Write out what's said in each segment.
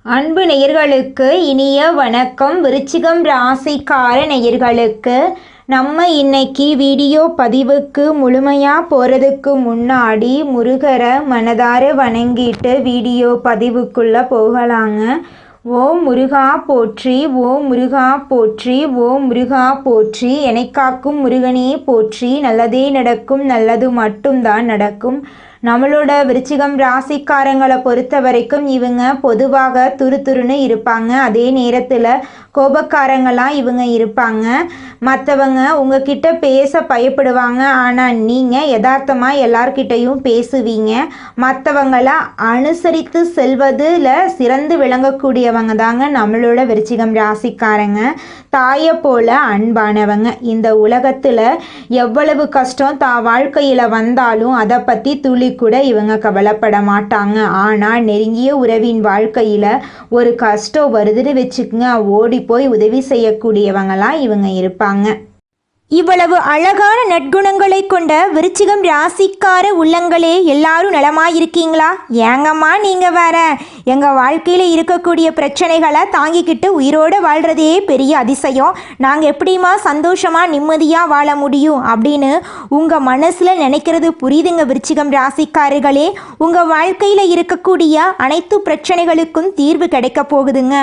அன்பு நேயர்களுக்கு இனிய வணக்கம். விருச்சிகம் ராசிக்கார நேயர்களுக்கு நம்ம இன்னைக்கு வீடியோ பதிவுக்கு முழுமையாக போகிறதுக்கு முன்னாடி முருகரை மனதார வணங்கிட்டு வீடியோ பதிவுக்குள்ளே போகலாங்க. ஓம் முருகா போற்றி, ஓம் முருகா போற்றி, ஓம் முருகா போற்றி, எனைக்காக்கும் முருகனே போற்றி. நல்லதே நடக்கும், நல்லது மட்டும்தான் நடக்கும். நம்மளோட விருச்சிகம் ராசிக்காரங்களை பொறுத்த வரைக்கும் இவங்க பொதுவாக துருதுருன்னு இருப்பாங்க. அதே நேரத்தில் கோபக்காரங்களாம் இவங்க இருப்பாங்க. மற்றவங்க உங்ககிட்ட பேச பயப்படுவாங்க. ஆனால் நீங்கள் யதார்த்தமாக எல்லார்கிட்டையும் பேசுவீங்க. மற்றவங்களை அனுசரித்து செல்வதில் சிறந்து விளங்கக்கூடியவங்க தாங்க நம்மளோட விருச்சிகம் ராசிக்காரங்க. தாயை போல அன்பானவங்க. இந்த உலகத்தில் எவ்வளவு கஷ்டம் வாழ்க்கையில் வந்தாலும் அதை பற்றி துளி கூட இவங்க கவலைப்பட மாட்டாங்க. ஆனால் நெருங்கிய உறவின் வாழ்க்கையில் ஒரு கஷ்டம் வருதுன்னு வச்சுக்கோங்க, ஓடி போய் உதவி செய்யக்கூடியவங்களாம் இவங்க இருப்பாங்க. இவ்வளவு அழகான நற்குணங்களை கொண்ட விருச்சிகம் ராசிக்கார உள்ளங்களே, எல்லாரும் நலமாயிருக்கீங்களா? ஏங்கம்மா நீங்கள் வேற, எங்கள் வாழ்க்கையில் இருக்கக்கூடிய பிரச்சனைகளை தாங்கிக்கிட்டு உயிரோடு வாழ்கிறதே பெரிய அதிசயம். நாங்கள் எப்படிமா சந்தோஷமாக நிம்மதியாக வாழ முடியும் அப்படின்னு உங்கள் மனசில் நினைக்கிறது புரியுதுங்க விருச்சிகம் ராசிக்காரர்களே. உங்கள் வாழ்க்கையில் இருக்கக்கூடிய அனைத்து பிரச்சனைகளுக்கும் தீர்வு கிடைக்க போகுதுங்க.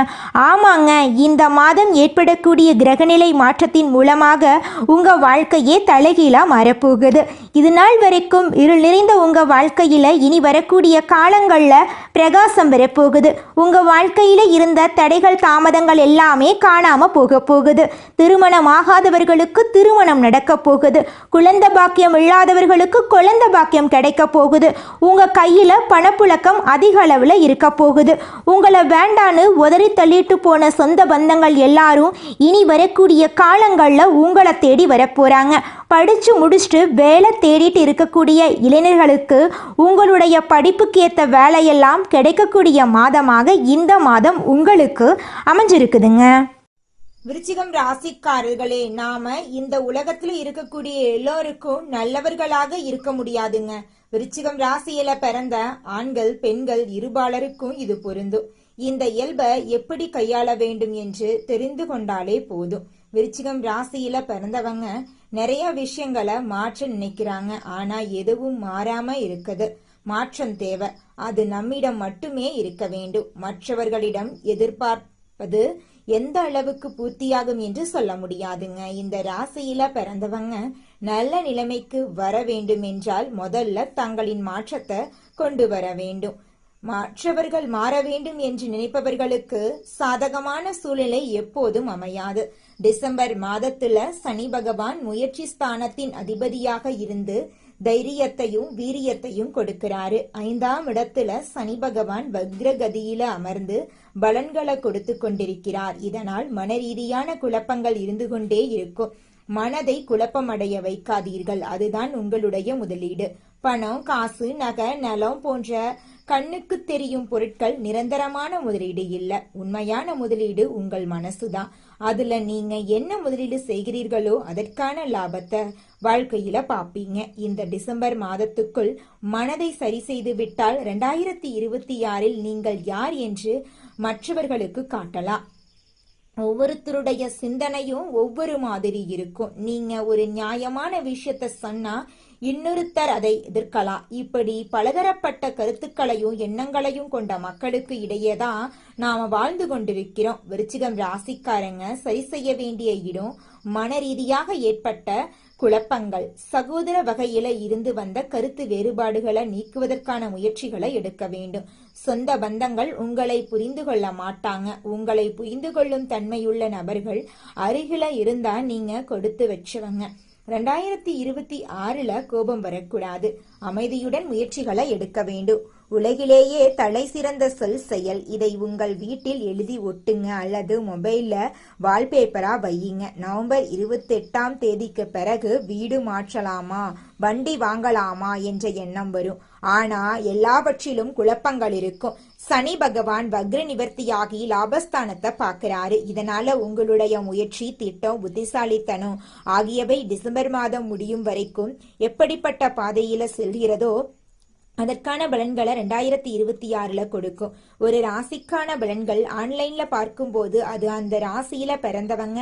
ஆமாங்க, இந்த மாதம் ஏற்படக்கூடிய கிரகநிலை மாற்றத்தின் மூலமாக உங்கள் வாழ்க்கையே தலைகீழாக மாறப்போகுது. இது நாள் வரைக்கும் இருள் நிறைந்த உங்கள் வாழ்க்கையில் இனி வரக்கூடிய காலங்களில் பிரகாசம் வரப்போகுது. உங்கள் வாழ்க்கையில் இருந்த தடைகள் தாமதங்கள் எல்லாமே காணாமல் போக போகுது. திருமணம் ஆகாதவர்களுக்கு திருமணம் நடக்க போகுது. குழந்தை பாக்கியம் இல்லாதவர்களுக்கு குழந்தை பாக்கியம் கிடைக்க போகுது. உங்கள் கையில் பணப்புழக்கம் அதிக அளவில் இருக்க போகுது. உங்களை வேண்டான்னு உதறி தள்ளிட்டு போன சொந்த பந்தங்கள் எல்லாரும் இனி வரக்கூடிய காலங்களில் உங்களை தேடி வரப்போகிறாங்க. படித்து முடிச்சுட்டு வேலை தேடிட்டு இருக்கக்கூடிய இளைஞர்களுக்கு உங்களுடைய படிப்புக்கு ஏற்ற வேலையெல்லாம் கிடைக்கக்கூடிய மாதமாக இந்த மாதம் உங்களுக்கு அமைஞ்சிருக்குதுங்க. விருச்சிகம் ராசிக்காரர்களே, நாம இந்த உலகத்துல இருக்கக்கூடிய எல்லோருக்கும் நல்லவர்களாக இருக்க முடியாதுங்க. விருச்சிகம் ராசியில பிறந்த ஆண்கள் பெண்கள் இருபாலருக்கும் இது பொருந்தும். இந்த இயல்பை எப்படி கையாள வேண்டும் என்று தெரிந்து கொண்டாலே போதும். விருச்சிகம் ராசியில பிறந்தவங்க நிறைய விஷயங்களை மாற்ற நினைக்கிறாங்க. ஆனா எதுவும் மாறாம இருக்குது. மாற்றம் தேவை. அது நம்மிடம் மட்டுமே இருக்க வேண்டும். மற்றவர்களிடம் எதிர்பார்ப்பது எந்த அளவுக்கு பூர்த்தியாகும் என்று சொல்ல முடியாதுங்க. இந்த ராசியில பிறந்தவங்க நல்ல நிலைமைக்கு வர வேண்டும் என்றால் முதல்ல தங்களின் மாற்றத்தை கொண்டு வர வேண்டும். மற்றவர்கள் மாற வேண்டும் என்று நினைப்பவர்களுக்கு சாதகமான சூழ்நிலை எப்போதும் அமையாது. டிசம்பர் மாதத்துல சனி பகவான் முயற்சி ஸ்தானத்தின் அதிபதியாக இருந்து தைரியத்தையும் வீரியத்தையும் கொடுக்கிறாரு. 5ஆம் இடத்துல சனி பகவான் வக்ரகதியில அமர்ந்து பலன்களை கொடுத்து கொண்டிருக்கிறார். இதனால் மன ரீதியான குழப்பங்கள் இருந்து கொண்டே இருக்கும். மனதை குழப்பமடைய வைக்காதீர்கள். அதுதான் உங்களுடைய முதலீடு. பணம், காசு, நகை, நலம் போன்ற கண்ணுக்கு தெரியும் பொருட்கள் நிரந்தரமான முதலீடு இல்ல. உண்மையான முதலீடு உங்கள் மனசுதான். அதுல நீங்க என்ன முதலீடு செய்கிறீர்களோ அதற்கான லாபத்தை வாழ்க்கையில பாப்பீங்க. இந்த டிசம்பர் மாதத்துக்குள் மனதை சரி செய்து விட்டால் 2026 நீங்கள் யார் என்று மற்றவர்களுக்கு காட்டலாம். ஒவ்வொருத்தருடைய சிந்தனையும் ஒவ்வொரு மாதிரி இருக்கும். நீங்க ஒரு நியாயமான விஷயத்த சொன்னா இன்னொருத்தர் அதை எதிர்க்கலாம். இப்படி பலதரப்பட்ட கருத்துக்களையும் எண்ணங்களையும் கொண்ட மக்களுக்கு இடையேதான் நாம வாழ்ந்து கொண்டிருக்கிறோம். விருச்சிகம் ராசிக்காரங்க சரி செய்ய வேண்டிய இடம் மன ரீதியாக ஏற்பட்ட குழப்பங்கள். சகோதர வகையில இருந்து வந்த கருத்து வேறுபாடுகளை நீக்குவதற்கான முயற்சிகளை எடுக்க வேண்டும். சொந்த பந்தங்கள் உங்களை புரிந்து கொள்ள மாட்டாங்க. உங்களை புரிந்து கொள்ளும் தன்மையுள்ள நபர்கள் அருகில இருந்தா நீங்க கொடுத்து வச்சவங்க. 2026 கோபம் வரக்கூடாது. அமைதியுடன் முயற்சிகளை எடுக்க வேண்டும். உலகிலேயே தலை சிறந்த சொல் செயல். இதை உங்கள் வீட்டில் எழுதி ஒட்டுங்க அல்லது மொபைல்ல வால்பேப்பரா வையுங்க. நவம்பர் 28ஆம் தேதிக்கு பிறகு வீடு மாற்றலாமா, வண்டி வாங்கலாமா என்ற எண்ணம் வரும். ஆனா எல்லாவற்றிலும் குழப்பங்கள் இருக்கும். சனி பகவான் வக்ர நிவர்த்தியாகி லாபஸ்தானத்தை பார்க்கிறாரு. இதனால உங்களுடைய முயற்சி, திட்டம், புத்திசாலித்தனம் ஆகியவை டிசம்பர் மாதம் முடியும் வரைக்கும் எப்படிப்பட்ட பாதையில செல்கிறதோ அதற்கான பலன்களை 2026 கொடுக்கும். ஒரு ராசிக்கான பலன்கள் ஆன்லைன்ல பார்க்கும்போது அது அந்த ராசியில பிறந்தவங்க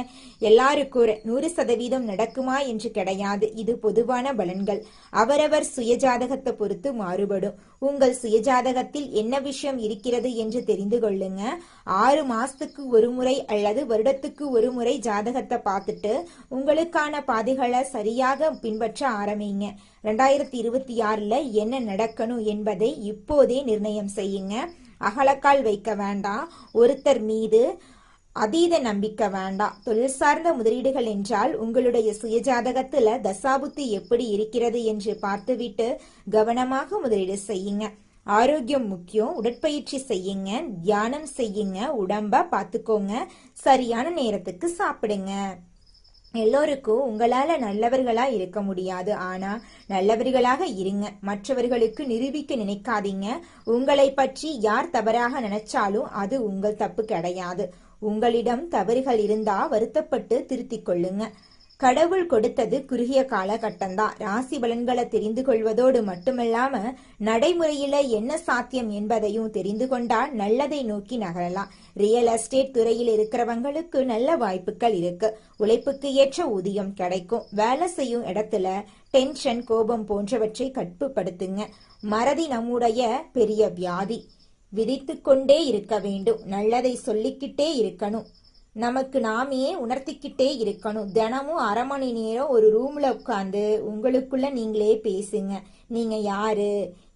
எல்லாருக்கும் 100% நடக்குமா என்று கிடையாது. இது பொதுவான பலன்கள். அவரவர் சுயஜாதகத்தை பொறுத்து மாறுபடும். உங்கள் சுயஜாதகத்தில் என்ன விஷயம் இருக்கிறது என்று தெரிந்து கொள்ளுங்க. 6 மாசத்துக்கு ஒரு முறை அல்லது வருடத்துக்கு ஒரு முறை ஜாதகத்தை பார்த்துட்டு உங்களுக்கான பாதைகளை சரியாக பின்பற்ற ஆரம்பிங்க. 2026 என்ன நடக்கணும் என்பதை இப்போதே நிர்ணயம் செய்யுங்க. அகலக்கால் வைக்க வேண்டாம். ஒருத்தர் மீது அதீத நம்பிக்கை வேண்டாம். தொழில் சார்ந்த முதலீடுகள் என்றால் உங்களுடைய சுயஜாதகத்துல தசாபுத்தி எப்படி இருக்கிறது என்று பார்த்துவிட்டு கவனமாக முதலீடு செய்யுங்க. ஆரோக்கியம் முக்கியம். உடற்பயிற்சி செய்யுங்க, தியானம் செய்யுங்க, உடம்ப பார்த்துக்கோங்க, சரியான நேரத்துக்கு சாப்பிடுங்க. எல்லோருக்கும் உங்களால நல்லவர்களா இருக்க முடியாது. ஆனா நல்லவர்களாக இருங்க. மற்றவர்களுக்கு நிரூபிக்க நினைக்காதீங்க. உங்களை பற்றி யார் தவறாக நினைச்சாலும் அது உங்கள் தப்பு கிடையாது. உங்களிடம் தவறுகள் இருந்தா வருத்தப்பட்டு திருத்திக் கொள்ளுங்க. கடவுள் கொடுத்தது குறுகிய காலகட்டம்தான். ராசி பலன்களை தெரிந்து கொள்வதோடு மட்டுமல்லாம நடைமுறையில என்ன சாத்தியம் என்பதையும் தெரிந்து கொண்டா நல்லதை நோக்கி நகரலாம். ரியல் எஸ்டேட் துறையில் இருக்கிறவங்களுக்கு நல்ல வாய்ப்புகள் இருக்கு. உழைப்புக்கு ஏற்ற ஊதியம் கிடைக்கும். வேலை செய்யும் இடத்துல டென்ஷன், கோபம் போன்றவற்றை கட்டுப்படுத்துங்க. மறதி நம்முடைய பெரிய வியாதி. விதித்து கொண்டே இருக்க வேண்டும். நல்லதை சொல்லிக்கிட்டே இருக்கணும். நமக்கு நாமே உணர்த்திக்கிட்டே இருக்கணும். தினமும் 1/2 மணி நேரம் ஒரு ரூம்ல உட்கார்ந்து உங்களுக்குள்ள நீங்களே பேசுங்க. நீங்க யாரு,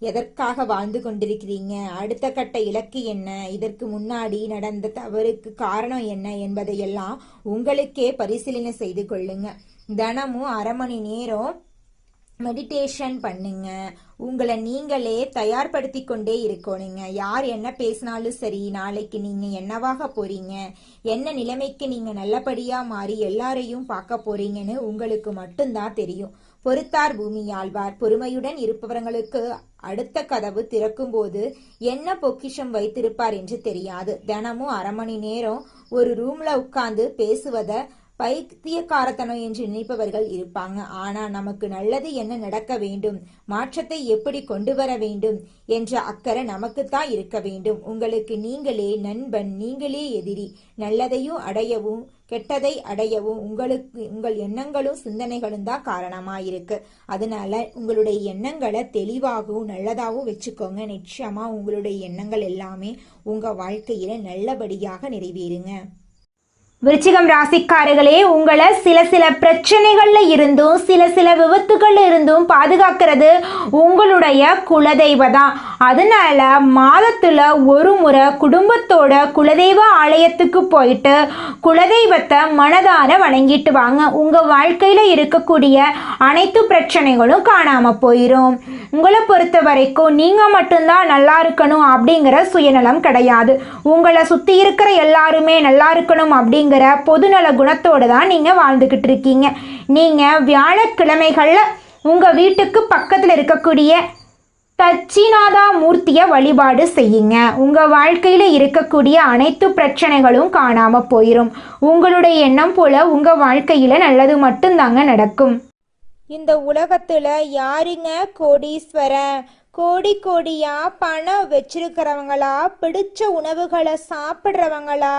எதற்காக வாழ்ந்து கொண்டிருக்கிறீங்க, அடுத்த கட்ட இலக்கு என்ன, இதற்கு முன்னாடி நடந்த தவறுக்கு காரணம் என்ன என்பதையெல்லாம் உங்களுக்கே பரிசீலனை செய்து கொள்ளுங்க. தினமும் 1/2 மணி நேரம் மெடிடேஷன் பண்ணுங்க. உங்களை நீங்களே தயார்படுத்தி கொண்டே இருக்கணுங்க. யார் என்ன பேசினாலும் சரி, நாளைக்கு நீங்க என்னவாக போறீங்க, என்ன நிலைமைக்கு நீங்க நல்லபடியா மாறி எல்லாரையும் பார்க்க போறீங்கன்னு உங்களுக்கு மட்டும்தான் தெரியும். பொறுத்தார் பூமி ஆழ்வார். பொறுமையுடன் இருப்பவர்களுக்கு அடுத்த கதவு திறக்கும் போது என்ன பொக்கிஷம் வைத்திருப்பார் என்று தெரியாது. தினமும் 1/2 மணி நேரம் ஒரு ரூம்ல உட்கார்ந்து பேசுவத பைத்தியக்காரத்தனம் என்று நினைப்பவர்கள் இருப்பாங்க. ஆனா நமக்கு நல்லது என்ன நடக்க வேண்டும், மாற்றத்தை எப்படி கொண்டு வர வேண்டும் என்ற அக்கறை நமக்குத்தான் இருக்க வேண்டும். உங்களுக்கு நீங்களே நண்பன், நீங்களே எதிரி. நல்லதையும் அடையவும் கெட்டதை அடையவும் உங்கள் எண்ணங்களும் சிந்தனைகளும் தான் காரணமாயிருக்கு. அதனால உங்களுடைய எண்ணங்களை தெளிவாகவும் நல்லதாகவும் வச்சுக்கோங்க. நிச்சயமா உங்களுடைய எண்ணங்கள் எல்லாமே உங்க வாழ்க்கையில நல்லபடியாக நிறைவேறுங்க. விருச்சிகம் ராசிக்காரர்களே, உங்களை சில பிரச்சனைகள்ல இருந்தும் சில விபத்துகள்ல இருந்தும் பாதுகாக்கிறது உங்களுடைய குலதெய்வ தான். அதனால மாதத்துல ஒரு முறை குடும்பத்தோட குலதெய்வ ஆலயத்துக்கு போயிட்டு குலதெய்வத்தை மனதார வணங்கிட்டு வாங்க. உங்க வாழ்க்கையில இருக்கக்கூடிய அனைத்து பிரச்சனைகளும் காணாம போயிடும். உங்களை பொறுத்த வரைக்கும் நீங்க மட்டும்தான் நல்லா இருக்கணும் அப்படிங்கிற சுயநலம் கிடையாது. உங்களை சுத்தி இருக்கிற எல்லாருமே நல்லா இருக்கணும் அப்படிங்கிற பொதுநல குணத்தோடு தான் நீங்க வாழ்ந்துகிட்டு இருக்கீங்க. நீங்க வியாழக்கிழமைகள்ல உங்க வீட்டுக்கு பக்கத்துல இருக்கக்கூடிய தட்சிநாதா மூர்த்திய வழிபாடு செய்யுங்க. உங்க வாழ்க்கையில இருக்கக்கூடிய அனைத்து பிரச்சனைகளும் காணாம போயிடும். உங்களுடைய எண்ணம் போல உங்க வாழ்க்கையில நல்லது மட்டும்தாங்க நடக்கும். இந்த உலகத்துல யாருங்க கோடீஸ்வரன்? கோடியா பணம் வச்சிருக்கிறவங்களா, பிடிச்ச உணவுகளை சாப்பிட்றவங்களா,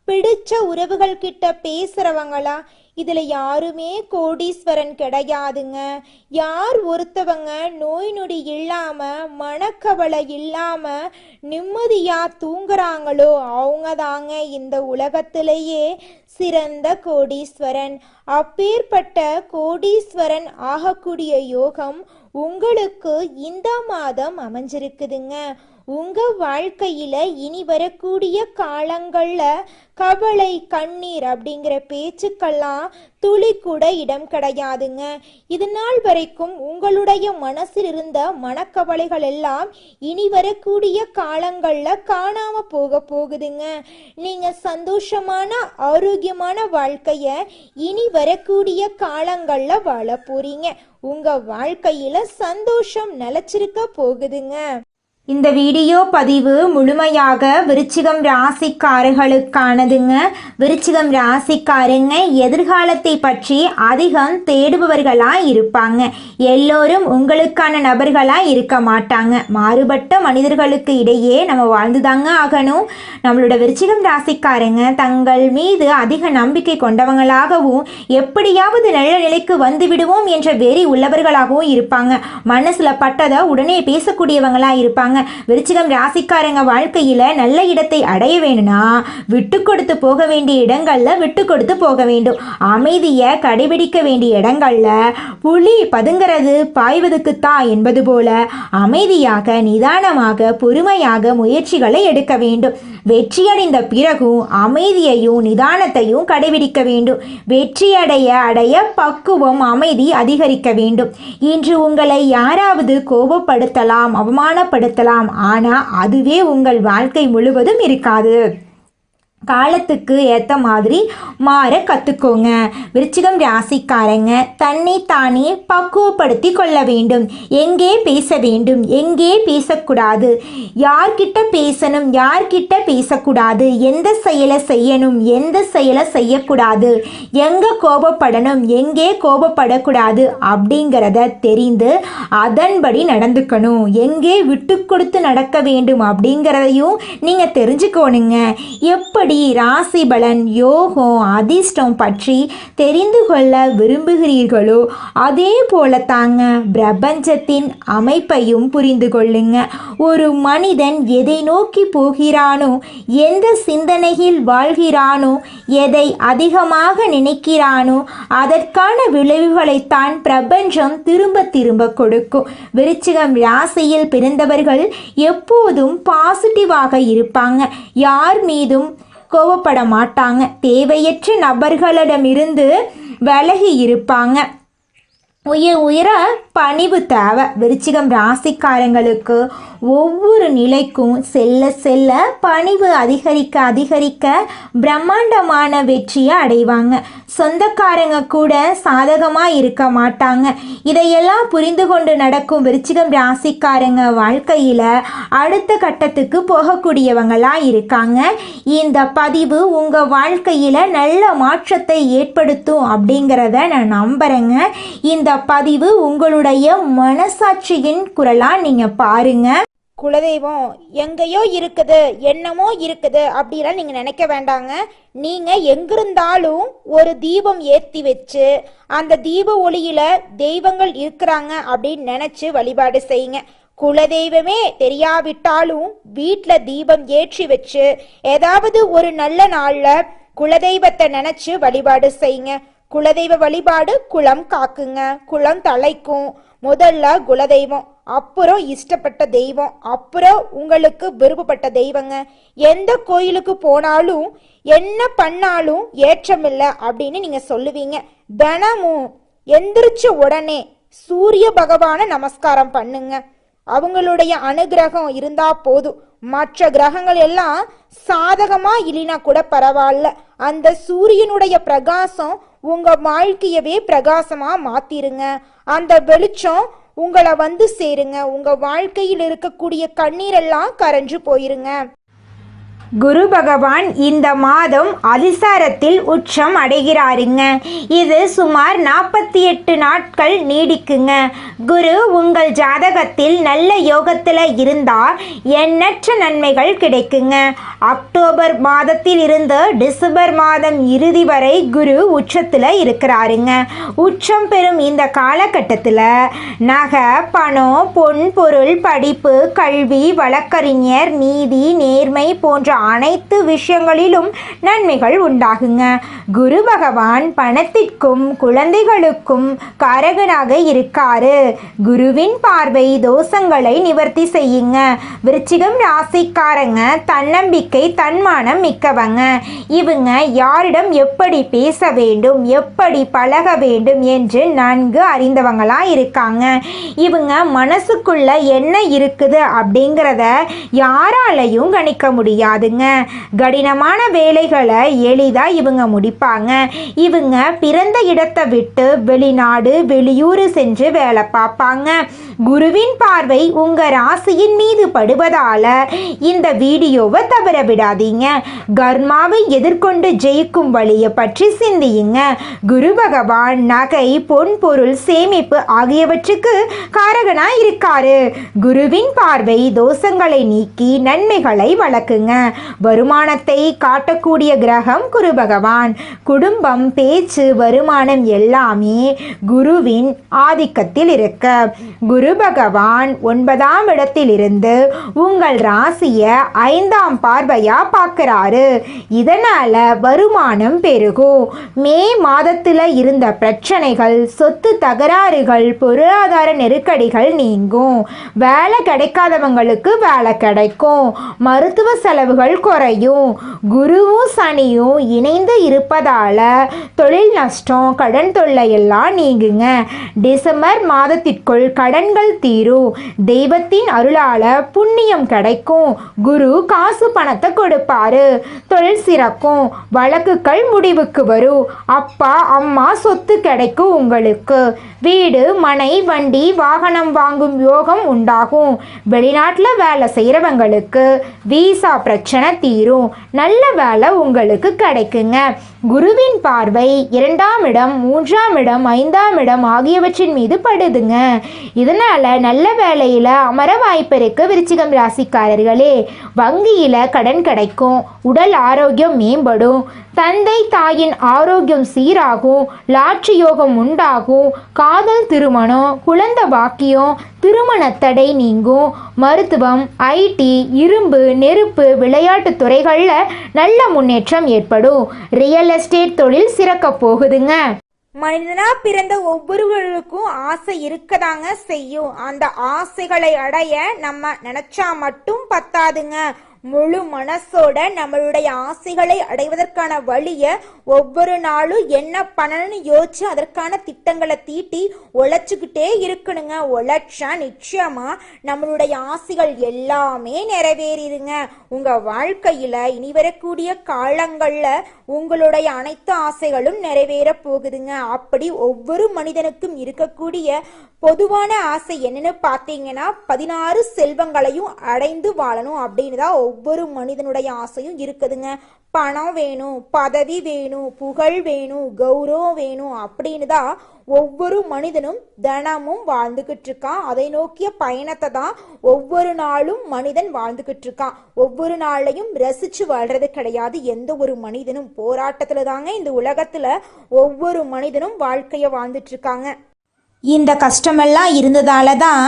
பிடிச்ச உறவுகள் கிட்ட பேசுறவங்களா? இதுல யாருமே கோடீஸ்வரன் கிடையாதுங்க. யார் ஒருத்தவங்க நோய் நொடி இல்லாம மனக்கவலை இல்லாம நிம்மதியா தூங்குறாங்களோ அவங்க தாங்க இந்த உலகத்திலேயே சிறந்த கோடீஸ்வரன். அப்பேற்பட்ட கோடீஸ்வரன் ஆகக்கூடிய யோகம் உங்களுக்கு இந்த மாதம் அமைஞ்சிருக்குதுங்க. உங்க வாழ்க்கையில இனி வரக்கூடிய காலங்கள்ல கவலை, கண்ணீர் அப்படிங்கிற பேச்சுக்கெல்லாம் துளி கூட இடம் கிடையாதுங்க. இது நாள் வரைக்கும் உங்களுடைய மனசில் இருந்த மனக்கவலைகள் எல்லாம் இனி வரக்கூடிய காலங்கள்ல காணாம போகுதுங்க. நீங்க சந்தோஷமான ஆரோக்கியமான வாழ்க்கைய இனி வரக்கூடிய காலங்கள்ல வாழ போறீங்க. உங்க வாழ்க்கையில சந்தோஷம் நிலைச்சிருக்க போகுதுங்க. இந்த வீடியோ பதிவு முழுமையாக விருச்சிகம் ராசிக்காரர்களுக்கானதுங்க. விருச்சிகம் ராசிக்காரங்க எதிர்காலத்தை பற்றி அதிகம் தேடுபவர்களாக இருப்பாங்க. எல்லோரும் உங்களுக்கான நபர்களாக இருக்க மாட்டாங்க. மாறுபட்ட மனிதர்களுக்கு இடையே நம்ம வாழ்ந்துதாங்க ஆகணும். நம்மளோட விருச்சிகம் ராசிக்காரங்க தங்கள் மீது அதிக நம்பிக்கை கொண்டவங்களாகவும் எப்படியாவது நல்ல நிலைக்கு வந்து விடுவோம் என்ற வெறி உள்ளவர்களாகவும் இருப்பாங்க. மனசில் பட்டதை உடனே பேசக்கூடியவங்களா இருப்பாங்க. விருச்சிகம் ராசிக்காரங்க வாழ்க்கையில நல்ல இடத்தை அடைய வேணும்னா விட்டு கொடுத்து போக வேண்டிய இடங்கள்ல விட்டு கொடுத்து போக வேண்டும். அமைதியை கடைபிடிக்க வேண்டிய இடங்கள்ல புலி பதுங்கிறது பாய்வதுக்குத்தான் என்பது போல அமைதியாக நிதானமாக பொறுமையாக முயற்சிகளை எடுக்க வேண்டும். வெற்றியடைந்த பிறகும் அமைதியையும் நிதானத்தையும் கடைபிடிக்க வேண்டும். வெற்றியடைய அடைய பக்குவம் அமைதி அதிகரிக்க வேண்டும். இன்று உங்களை யாராவது கோபப்படுத்தலாம், அவமானப்படுத்தலாம். ஆனால் அதுவே உங்கள் வாழ்க்கை முழுவதும் இருக்காது. காலத்துக்கு ஏற்ற மாதிரி மாற கற்றுக்கோங்க. விருச்சிகம் ராசிக்காரங்க தன்னை தானே பக்குவப்படுத்தி கொள்ள வேண்டும். எங்கே பேச வேண்டும், எங்கே பேசக்கூடாது, யார்கிட்ட பேசணும், யார்கிட்ட பேசக்கூடாது, எந்த செயலை செய்யணும், எந்த செயலை செய்யக்கூடாது, எங்கே கோபப்படணும், எங்கே கோபப்படக்கூடாது அப்படிங்கிறத தெரிந்து அதன்படி நடந்துக்கணும். எங்கே விட்டு கொடுத்து நடக்க வேண்டும் அப்படிங்கிறதையும் நீங்கள் தெரிஞ்சுக்கோணுங்க. எப்படி ராசி பலன், யோகம், அதிர்ஷ்டம் பற்றி தெரிந்து கொள்ள விரும்புகிறீர்களோ அதே போல தாங்க பிரபஞ்சத்தின் அமைப்பையும் புரிந்து கொள்ளுங்க. ஒரு மனிதன் எதை நோக்கி போகிறானோ, எந்த சிந்தனையில் வாழ்கிறானோ, எதை அதிகமாக நினைக்கிறானோ அதற்கான விளைவுகளைத்தான் பிரபஞ்சம் திரும்ப திரும்ப கொடுக்கும். விருச்சிகம் ராசியில் பிறந்தவர்கள் எப்போதும் பாசிட்டிவாக இருப்பாங்க. யார் மீதும் கோபப்பட மாட்டாங்க. தேவையற்ற நபர்களிடமிருந்து விலகி இருப்பாங்க. உயர பணிவு தேவை. விருச்சிகம் ராசிக்காரங்களுக்கு ஒவ்வொரு நிலைக்கும் செல்ல செல்ல பணிவு அதிகரிக்க அதிகரிக்க பிரம்மாண்டமான வெற்றியை அடைவாங்க. சொந்தக்காரங்க கூட சாதகமாக இருக்க மாட்டாங்க. இதையெல்லாம் புரிந்து கொண்டு நடக்கும் விருச்சிகம் ராசிக்காரங்க வாழ்க்கையில் அடுத்த கட்டத்துக்கு போகக்கூடியவங்களாக இருக்காங்க. இந்த பதிவு உங்கள் வாழ்க்கையில் நல்ல மாற்றத்தை ஏற்படுத்தும் அப்படிங்கிறத நான் நம்புகிறேங்க. இந்த பதிவு உங்களுடைய மனசாட்சியின் குரலாக நீங்கள் பாருங்க. குலதெய்வம் எங்கேயோ இருக்குது, என்னமோ இருக்குது அப்படிலாம் நீங்கள் நினைக்க வேண்டாங்க. நீங்கள் எங்கிருந்தாலும் ஒரு தீபம் ஏற்றி வச்சு அந்த தீப ஒளியில் தெய்வங்கள் இருக்கிறாங்க அப்படின்னு நினச்சி வழிபாடு செய்யுங்க. குலதெய்வமே தெரியாவிட்டாலும் வீட்டில் தீபம் ஏற்றி வச்சு ஏதாவது ஒரு நல்ல நாளில் குலதெய்வத்தை நினச்சி வழிபாடு செய்யுங்க. குலதெய்வ வழிபாடு குலம் காக்குங்க, குலம் தலைக்கும். முதல்ல குலதெய்வம், அப்புறம் இஷ்டப்பட்ட தெய்வம், அப்புறம் உங்களுக்கு விருப்பப்பட்ட தெய்வங்க. எந்த கோயிலுக்கு போனாலும் என்ன பண்ணாலும் ஏற்றமில்லை அப்படின்னு நீங்க சொல்லுவீங்க. தினமும் எந்திரிச்ச உடனே சூரிய பகவானை நமஸ்காரம் பண்ணுங்க. அவங்களுடைய அனுகிரகம் இருந்தா போதும். மற்ற கிரகங்கள் எல்லாம் சாதகமா இல்லைனா கூட பரவாயில்ல. அந்த சூரியனுடைய பிரகாசம் உங்க வாழ்க்கையவே பிரகாசமா மாத்திருங்க. அந்த வெளிச்சம் உங்களை வந்து சேருங்க. உங்க வாழ்க்கையில் இருக்கக்கூடிய கண்ணீரெல்லாம் கரைஞ்சு போயிருங்க. குரு பகவான் இந்த மாதம் அதிசாரத்தில் உச்சம் அடைகிறாருங்க. இது சுமார் 48 நாட்கள் நீடிக்குங்க. குரு உங்கள் ஜாதகத்தில் நல்ல யோகத்தில் இருந்தால் எண்ணற்ற நன்மைகள் கிடைக்குங்க. அக்டோபர் மாதத்தில் இருந்து டிசம்பர் மாதம் இறுதி வரை குரு உச்சத்தில் இருக்கிறாருங்க. உச்சம் பெறும் இந்த காலகட்டத்தில் நகை, பணம், பொன் பொருள், படிப்பு, கல்வி, வழக்கறிஞர், நீதி, நேர்மை போன்ற அனைத்து விஷயங்களிலும் நன்மைகள் உண்டாகுங்க. குரு பகவான் பணத்திற்கும் குழந்தைகளுக்கும் காரகனாக இருக்காரு. குருவின் பார்வை தோஷங்களை நிவர்த்தி செய்யுங்க. விருச்சிகம் ராசிக்காரங்க தன்னம்பிக்கை, தன்மானம் மிக்கவங்க. இவங்க யாரிடம் எப்படி பேச வேண்டும், எப்படி பழக வேண்டும் என்று நன்கு அறிந்தவங்களா இருக்காங்க. இவங்க மனசுக்குள்ள என்ன இருக்குது அப்படிங்கிறத யாராலையும் கணிக்க முடியாது. இருக்காதுங்க. கடினமான வேலைகளை எளிதாக இவங்க முடிப்பாங்க. இவங்க பிறந்த இடத்தை விட்டு வெளிநாடு வெளியூர் சென்று வேலை பார்ப்பாங்க. குருவின் பார்வை உங்கள் ராசியின் மீது படுவதால் இந்த வீடியோவை தவற விடாதீங்க. கர்மாவை எதிர்கொண்டு ஜெயிக்கும் வழியை பற்றி சிந்தியுங்க. குரு பகவான் நகை, பொன் பொருள், சேமிப்பு ஆகியவற்றுக்கு காரகனாக இருக்காரு. குருவின் பார்வை தோஷங்களை நீக்கி நன்மைகளை வளர்க்குங்க. வருமானத்தை காட்டக்கூடிய கிரகம் குரு பகவான். குடும்பம், பேச்சு, வருமானம் எல்லாமே குருவின் ஆதிக்கத்தில் இருக்க குரு பகவான் 9ஆம் இடத்திலிருந்து உங்கள் ராசியை 5ஆம் பார்வையா பார்க்கிறாரு. இதனால வருமானம் பெருகும். மே மாதத்துல இருந்த பிரச்சனைகள், சொத்து தகராறுகள், பொருளாதார நெருக்கடிகள் நீங்கும். வேலை கிடைக்காதவங்களுக்கு வேலை கிடைக்கும். மருத்துவ செலவுகள் குறையும். குருவும் சனியும் இணைந்து இருப்பதால தொழில் நஷ்டம், கடன் தொல்லை எல்லாம் நீங்குங்க. டிசம்பர் மாதத்திற்குள் கடன்கள் தீரும். தெய்வத்தின் அருளால புண்ணியம் கிடைக்கும். குரு காசு பணத்தை கொடுப்பாரு. தொழில் சிறக்கும். வழக்குகள் முடிவுக்கு வரும். அப்பா அம்மா சொத்து கிடைக்கும். உங்களுக்கு வீடு, மனை, வண்டி, வாகனம் வாங்கும் யோகம் உண்டாகும். வெளிநாட்டில் வேலை செய்கிறவங்களுக்கு வீசா பிரச்சனை தீரும். நல்ல வேலை உங்களுக்கு கிடைக்குங்க. குருவின் பார்வை 2ஆம் இடம், 3ஆம் இடம், 5ஆம் இடம் ஆகியவற்றின் மீது படுதுங்க. இதனால நல்ல வேலையில் அமர வாய்ப்பு இருக்கு. விருச்சிகம் ராசிக்காரர்களே, வங்கியில் கடன் கிடைக்கும். உடல் ஆரோக்கியம் மேம்படும். தந்தை தாயின் ஆரோக்கியம் சீராகும். லாட்சி யோகம் உண்டாகும். காதல் திருமணம், குழந்தை பாக்கியம், திருமண தடை நீங்கும். மருத்துவம், ஐடி, இரும்பு, நெருப்பு, விளையாட்டு துறைகளில் நல்ல முன்னேற்றம் ஏற்படும். ரியல் எஸ்டேட் தொழில் சிறக்க போகுதுங்க. மனிதனா பிறந்த ஒவ்வொருவருக்கும் ஆசை இருக்கதாங்க செய்யும். அந்த ஆசைகளை அடைய நம்ம நினைச்சா மட்டும் பத்தாதுங்க. முழு மனசோட நம்மளுடைய ஆசைகளை அடைவதற்கான வழியை ஒவ்வொரு நாளும் என்ன பண்ணணும்னு யோசிச்சு அதற்கான திட்டங்களை தீட்டி உழைச்சிக்கிட்டே இருக்கணுங்க. உழைச்சா நிச்சயமா நம்மளுடைய ஆசைகள் எல்லாமே நிறைவேறிடுங்க. உங்க வாழ்க்கையில இனி வரக்கூடிய காலங்கள்ல உங்களுடைய அனைத்து ஆசைகளும் நிறைவேற போகுதுங்க. அப்படி ஒவ்வொரு மனிதனுக்கும் இருக்கக்கூடிய பொதுவான ஆசை என்னன்னு பார்த்தீங்கன்னா 16 செல்வங்களையும் அடைந்து வாழணும் அப்படின்னு தான் ஒவ்வொரு மனிதனுடைய ஆசையும் இருக்குதுங்க. பணம் வேணும், பதவி வேணும், புகழ் வேணும், கௌரவம் வேணும் அப்படின்னு தான் ஒவ்வொரு மனிதனும் தினமும் வாழ்ந்துகிட்டு இருக்கான். அதை நோக்கிய பயணத்தை தான் ஒவ்வொரு நாளும் மனிதன் வாழ்ந்துகிட்டு இருக்கான். ஒவ்வொரு நாளையும் ரசிச்சு வாழ்றது கிடையாது. எந்த ஒரு மனிதனும் போராட்டத்துல தாங்க இந்த உலகத்துல ஒவ்வொரு மனிதனும் வாழ்க்கைய வாழ்ந்துட்டு இருக்காங்க. இந்த கஷ்டமெல்லாம் இருந்ததால தான்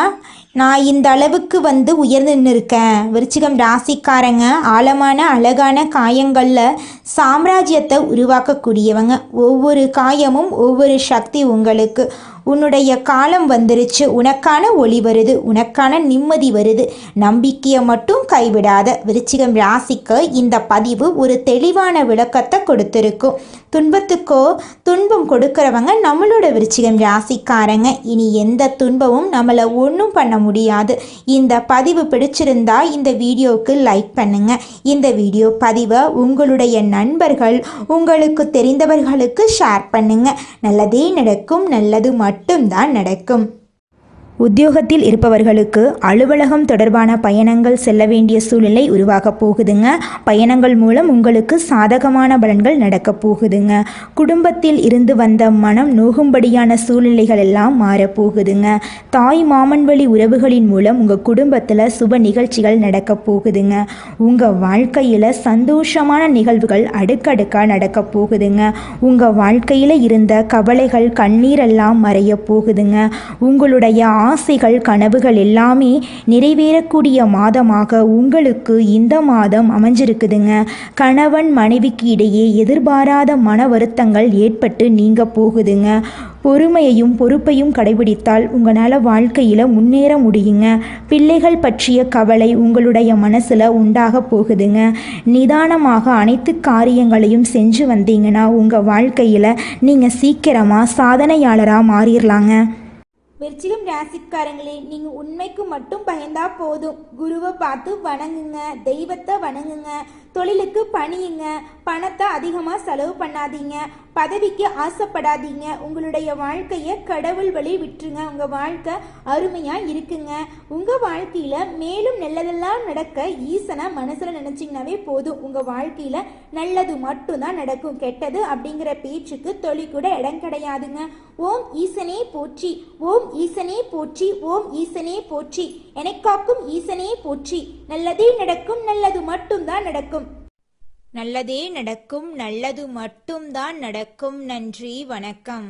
நான் இந்த அளவுக்கு உயர்ந்து நின்றுருக்கேன். விருச்சிகம் ராசிக்காரங்க ஆழமான அழகான காயங்களில் சாம்ராஜ்யத்தை உருவாக்கக்கூடியவங்க. ஒவ்வொரு காயமும் ஒவ்வொரு சக்தி உங்களுக்கு. உன்னுடைய காலம் வந்துருச்சு. உனக்கான ஒளி வருது. உனக்கான நிம்மதி வருது. நம்பிக்கையை மட்டும் கைவிடாத. விருச்சிகம் ராசிக்கு இந்த பதிவு ஒரு தெளிவான விளக்கத்தை கொடுத்துருக்கும். துன்பத்துக்கோ துன்பம் கொடுக்கிறவங்க நம்மளோட விருச்சிகம் ராசிக்காரங்க. இனி எந்த துன்பமும் நம்மளை ஒன்றும் பண்ண முடியாது. இந்த பதிவு பிடிச்சிருந்தா இந்த வீடியோவுக்கு லைக் பண்ணுங்க. இந்த வீடியோ பதிவை உங்களுடைய நண்பர்கள், உங்களுக்கு தெரிந்தவர்களுக்கு ஷேர் பண்ணுங்க. நல்லதே நடக்கும். நல்லது மட்டும்தான் நடக்கும். உத்தியோகத்தில் இருப்பவர்களுக்கு அலுவலகம் தொடர்பான பயணங்கள் செல்ல வேண்டிய சூழ்நிலை உருவாக போகுதுங்க. பயணங்கள் மூலம் உங்களுக்கு சாதகமான பலன்கள் நடக்க போகுதுங்க. குடும்பத்தில் இருந்து வந்த மனம் நோகும்படியான சூழ்நிலைகள் எல்லாம் மாறப்போகுதுங்க. தாய் மாமன் வழி உறவுகளின் மூலம் உங்கள் குடும்பத்தில் சுப நிகழ்ச்சிகள் நடக்க போகுதுங்க. உங்கள் வாழ்க்கையில் சந்தோஷமான நிகழ்வுகள் அடுக்கடுக்காக நடக்க போகுதுங்க. உங்கள் வாழ்க்கையில் இருந்த கவலைகள், கண்ணீரெல்லாம் மறைய போகுதுங்க. உங்களுடைய ஆசைகள், கனவுகள் எல்லாமே நிறைவேறக்கூடிய மாதமாக உங்களுக்கு இந்த மாதம் அமைஞ்சிருக்குதுங்க. கணவன் மனைவிக்கு இடையே எதிர்பாராத மன வருத்தங்கள் ஏற்பட்டு நீங்க போகுதுங்க. பொறுமையையும் பொறுப்பையும் கடைபிடித்தால் உங்களால் வாழ்க்கையில் முன்னேற முடியுங்க. பிள்ளைகள் பற்றிய கவலை உங்களுடைய மனசில் உண்டாக போகுதுங்க. நிதானமாக அனைத்து காரியங்களையும் செஞ்சு வந்தீங்கன்னா உங்கள் வாழ்க்கையில் நீங்கள் சீக்கிரமாக சாதனையாளராக மாறிடலாங்க. விருச்சிகம் ராசிக்காரங்களே, நீங்க உண்மைக்கு மட்டும் பயந்தா போதும். குருவை பார்த்து வணங்குங்க, தெய்வத்தை வணங்குங்க. தொழிலுக்கு பணியுங்க, பணத்தை அதிகமாக செலவு பண்ணாதீங்க, பதவிக்கு ஆசைப்படாதீங்க. உங்களுடைய வாழ்க்கையை கடவுள் வழி விட்டுருங்க. உங்கள் வாழ்க்கை அருமையாக இருக்குங்க. உங்கள் வாழ்க்கையில் மேலும் நல்லதெல்லாம் நடக்க ஈசனை மனசில் நினச்சிங்கனாவே போதும். உங்கள் வாழ்க்கையில் நல்லது மட்டும்தான் நடக்கும். கெட்டது அப்படிங்கிற பேச்சுக்கு தொழி கூட இடம் கிடையாதுங்க. ஓம் ஈசனே போற்றி, ஓம் ஈசனே போற்றி, ஓம் ஈசனே போற்றி, எனக்காக்கும் ஈசனே போற்றி. நல்லதே நடக்கும், நல்லது மட்டும்தான் நடக்கும். நல்லதே நடக்கும், நல்லது மட்டும்தான் நடக்கும். நன்றி, வணக்கம்.